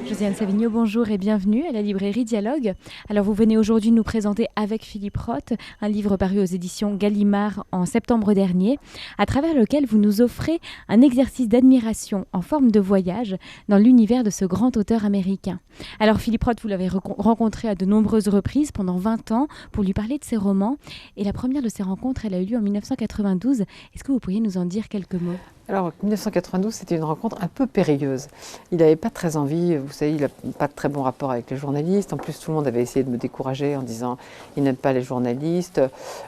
Josiane Savigno, bonjour et bienvenue à la librairie Dialogue. Alors vous venez aujourd'hui nous présenter avec Philippe Roth un livre paru aux éditions Gallimard en septembre dernier, à travers lequel vous nous offrez un exercice d'admiration en forme de voyage dans l'univers de ce grand auteur américain. Alors Philippe Roth, vous l'avez rencontré à de nombreuses reprises pendant 20 ans pour lui parler de ses romans. Et la première de ces rencontres, elle a eu lieu en 1992. Est-ce que vous pourriez nous en dire quelques mots ? Alors, 1992, c'était une rencontre un peu périlleuse. Il n'avait pas très envie, vous savez, il n'a pas de très bon rapport avec les journalistes. En plus, tout le monde avait essayé de me décourager en disant il n'aime pas les journalistes.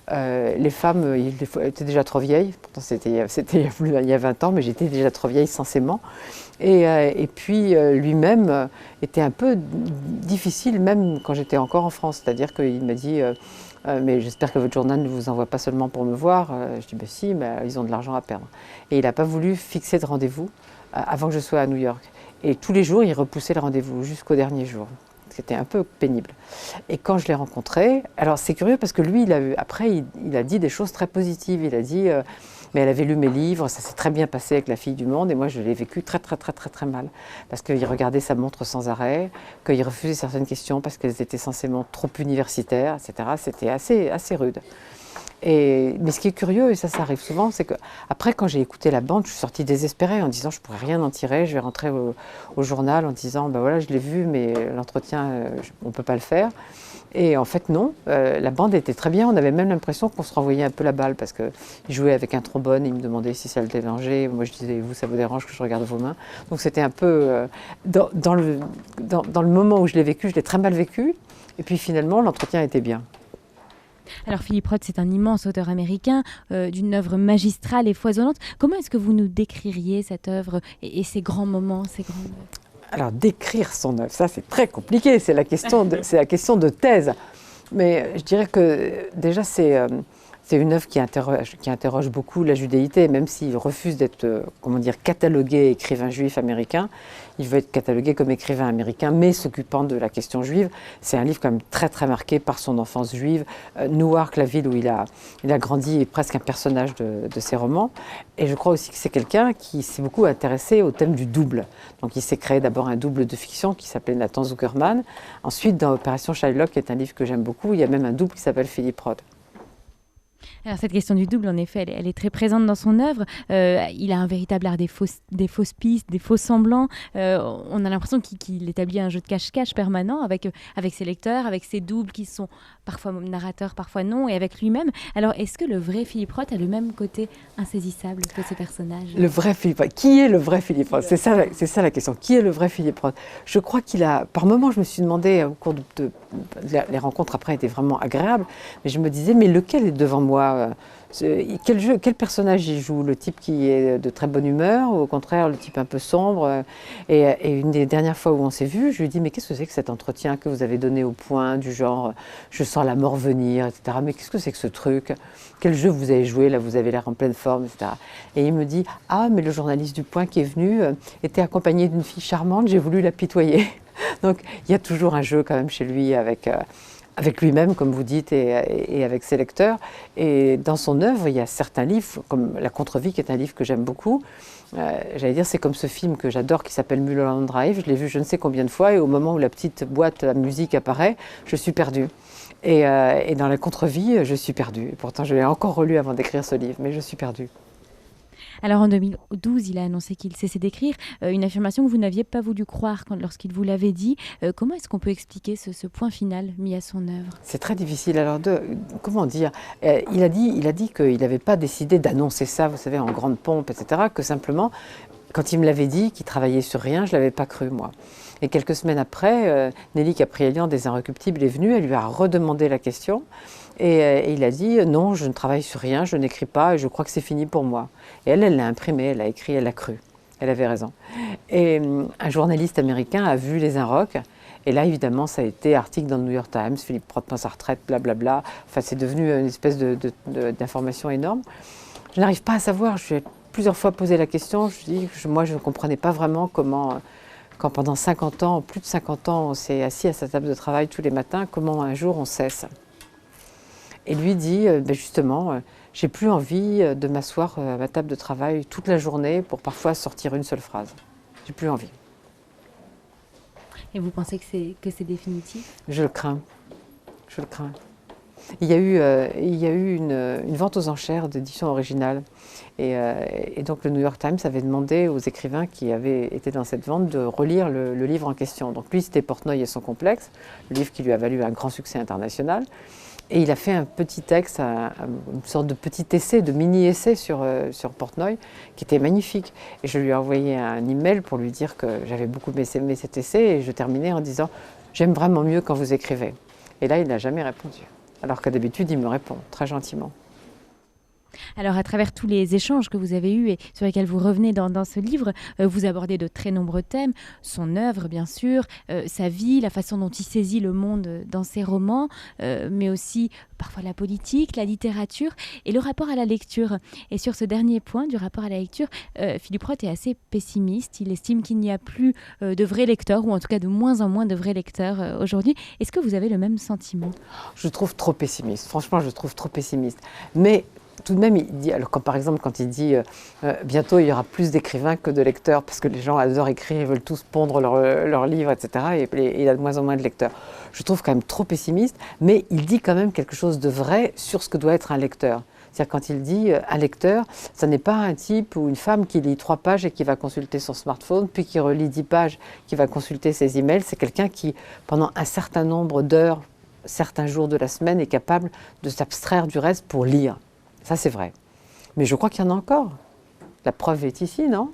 Les femmes, il était déjà trop vieille. Pourtant, c'était il y a 20 ans, mais j'étais déjà trop vieille censément. Et puis, lui-même était un peu difficile, même quand j'étais encore en France. C'est-à-dire qu'il m'a dit mais j'espère que votre journal ne vous envoie pas seulement pour me voir. Je dis, ben si, mais ils ont de l'argent à perdre. Et il n'a pas voulu fixer de rendez-vous avant que je sois à New York. Et tous les jours, il repoussait le rendez-vous jusqu'au dernier jour. C'était un peu pénible. Et quand je l'ai rencontré, alors c'est curieux parce que lui, après, il a dit des choses très positives. Il a dit, mais elle avait lu mes livres, ça s'est très bien passé avec La Fille du Monde, et moi je l'ai vécu très mal. Parce qu'il regardait sa montre sans arrêt, qu'il refusait certaines questions parce qu'elles étaient censément trop universitaires, etc. C'était assez rude. Mais ce qui est curieux, et ça arrive souvent, c'est qu'après, quand j'ai écouté la bande, je suis sortie désespérée en disant je ne pourrais rien en tirer, je vais rentrer au journal en disant ben voilà, je l'ai vu, mais l'entretien, on ne peut pas le faire. Et en fait, non, la bande était très bien, on avait même l'impression qu'on se renvoyait un peu la balle parce qu'il jouait avec un trombone, il me demandait si ça le dérangeait, moi je disais vous, ça vous dérange que je regarde vos mains. Donc c'était un peu, dans le moment où je l'ai vécu, je l'ai très mal vécu, et puis finalement, l'entretien était bien. Alors Philippe Roth, c'est un immense auteur américain, d'une œuvre magistrale et foisonnante. Comment est-ce que vous nous décririez cette œuvre et ces grands moments, ces grandes... Alors décrire son œuvre, ça c'est très compliqué, c'est la question de thèse. Mais je dirais que déjà c'est une œuvre qui interroge beaucoup la judéité, même s'il refuse d'être, catalogué écrivain juif américain. Il veut être catalogué comme écrivain américain, mais s'occupant de la question juive. C'est un livre quand même très marqué par son enfance juive. Newark, la ville où il a grandi, est presque un personnage de ses romans. Et je crois aussi que c'est quelqu'un qui s'est beaucoup intéressé au thème du double. Donc il s'est créé d'abord un double de fiction qui s'appelait Nathan Zuckerman. Ensuite, dans Opération Shylock, qui est un livre que j'aime beaucoup, il y a même un double qui s'appelle Philippe Roth. Alors cette question du double, en effet, elle est très présente dans son œuvre. Il a un véritable art des fausses pistes, des faux semblants. On a l'impression qu'il établit un jeu de cache-cache permanent avec ses lecteurs, avec ses doubles qui sont parfois narrateurs, parfois non, et avec lui-même. Alors est-ce que le vrai Philippe Roth a le même côté insaisissable que ce personnage ? Le vrai Philippe Roth. Qui est le vrai Philippe Roth ? C'est ça la question. Qui est le vrai Philippe Roth ? Je crois qu'il a... Par moments, je me suis demandé, au cours les rencontres après étaient vraiment agréables, mais je me disais, mais lequel est devant moi ? Quel personnage il joue ? Le type qui est de très bonne humeur ou au contraire le type un peu sombre ? Et une des dernières fois où on s'est vu, je lui ai dit mais qu'est-ce que c'est que cet entretien que vous avez donné au Point, du genre je sens la mort venir, etc. Mais qu'est-ce que c'est que ce truc ? Quel jeu vous avez joué ? Là vous avez l'air en pleine forme, etc. Et il me dit ah mais le journaliste du Point qui est venu était accompagné d'une fille charmante, j'ai voulu l'apitoyer. Donc il y a toujours un jeu quand même chez lui avec lui-même, comme vous dites, et avec ses lecteurs. Et dans son œuvre, il y a certains livres, comme La Contre-Vie, qui est un livre que j'aime beaucoup. J'allais dire, c'est comme ce film que j'adore, qui s'appelle Mulholland Drive. Je l'ai vu je ne sais combien de fois, et au moment où la petite boîte à musique apparaît, je suis perdue. Et dans La Contre-Vie, je suis perdue. Et pourtant, je l'ai encore relu avant d'écrire ce livre, mais je suis perdue. Alors en 2012, il a annoncé qu'il cessait d'écrire, une affirmation que vous n'aviez pas voulu croire lorsqu'il vous l'avait dit. Comment est-ce qu'on peut expliquer ce point final mis à son œuvre ? C'est très difficile. Alors, comment dire ? Il a dit qu'il n'avait pas décidé d'annoncer ça, vous savez, en grande pompe, etc., que simplement, quand il me l'avait dit, qu'il travaillait sur rien, je ne l'avais pas cru, moi. Et quelques semaines après, Nelly Caprielian des Inrecuptibles est venue, elle lui a redemandé la question. Et il a dit « Non, je ne travaille sur rien, je n'écris pas et je crois que c'est fini pour moi ». Et elle l'a imprimé, elle l'a écrit, elle l'a cru. Elle avait raison. Et un journaliste américain a vu Les Inrocks. Et là, évidemment, ça a été article dans le New York Times, Philippe Roth prend sa retraite, blablabla. Enfin, c'est devenu une espèce d'information énorme. Je n'arrive pas à savoir, je lui ai plusieurs fois posé la question. Je dis, moi, je ne comprenais pas vraiment comment quand pendant 50 ans, plus de 50 ans, on s'est assis à sa table de travail tous les matins, comment un jour on cesse. Et lui dit, justement, j'ai plus envie de m'asseoir à ma table de travail toute la journée pour parfois sortir une seule phrase. J'ai plus envie. Et vous pensez que c'est définitif? Je le crains. Je le crains. Il y a eu une vente aux enchères d'édition originale. Et donc le New York Times avait demandé aux écrivains qui avaient été dans cette vente de relire le livre en question. Donc lui, c'était Portnoy et son complexe, le livre qui lui a valu un grand succès international. Et il a fait un petit texte, une sorte de petit essai, de mini-essai sur Portnoy, qui était magnifique. Et je lui ai envoyé un email pour lui dire que j'avais beaucoup aimé cet essai. Et je terminais en disant « J'aime vraiment mieux quand vous écrivez ». Et là, il n'a jamais répondu. Alors que d'habitude, il me répond très gentiment. Alors, à travers tous les échanges que vous avez eus et sur lesquels vous revenez dans ce livre, vous abordez de très nombreux thèmes, son œuvre bien sûr, sa vie, la façon dont il saisit le monde dans ses romans, mais aussi parfois la politique, la littérature et le rapport à la lecture. Et sur ce dernier point du rapport à la lecture, Philippe Roth est assez pessimiste. Il estime qu'il n'y a plus de vrais lecteurs, ou en tout cas de moins en moins de vrais lecteurs aujourd'hui. Est-ce que vous avez le même sentiment? Je trouve trop pessimiste. Franchement, je trouve trop pessimiste. Mais tout de même, il dit, alors par exemple, quand il dit bientôt il y aura plus d'écrivains que de lecteurs, parce que les gens adorent écrire, ils veulent tous pondre leurs livres, etc. Et il y a de moins en moins de lecteurs. Je trouve quand même trop pessimiste, mais il dit quand même quelque chose de vrai sur ce que doit être un lecteur. C'est-à-dire quand il dit un lecteur, ça n'est pas un type ou une femme qui lit 3 pages et qui va consulter son smartphone, puis qui relit 10 pages, qui va consulter ses emails. C'est quelqu'un qui, pendant un certain nombre d'heures, certains jours de la semaine, est capable de s'abstraire du reste pour lire. Ça, c'est vrai. Mais je crois qu'il y en a encore. La preuve est ici, non ?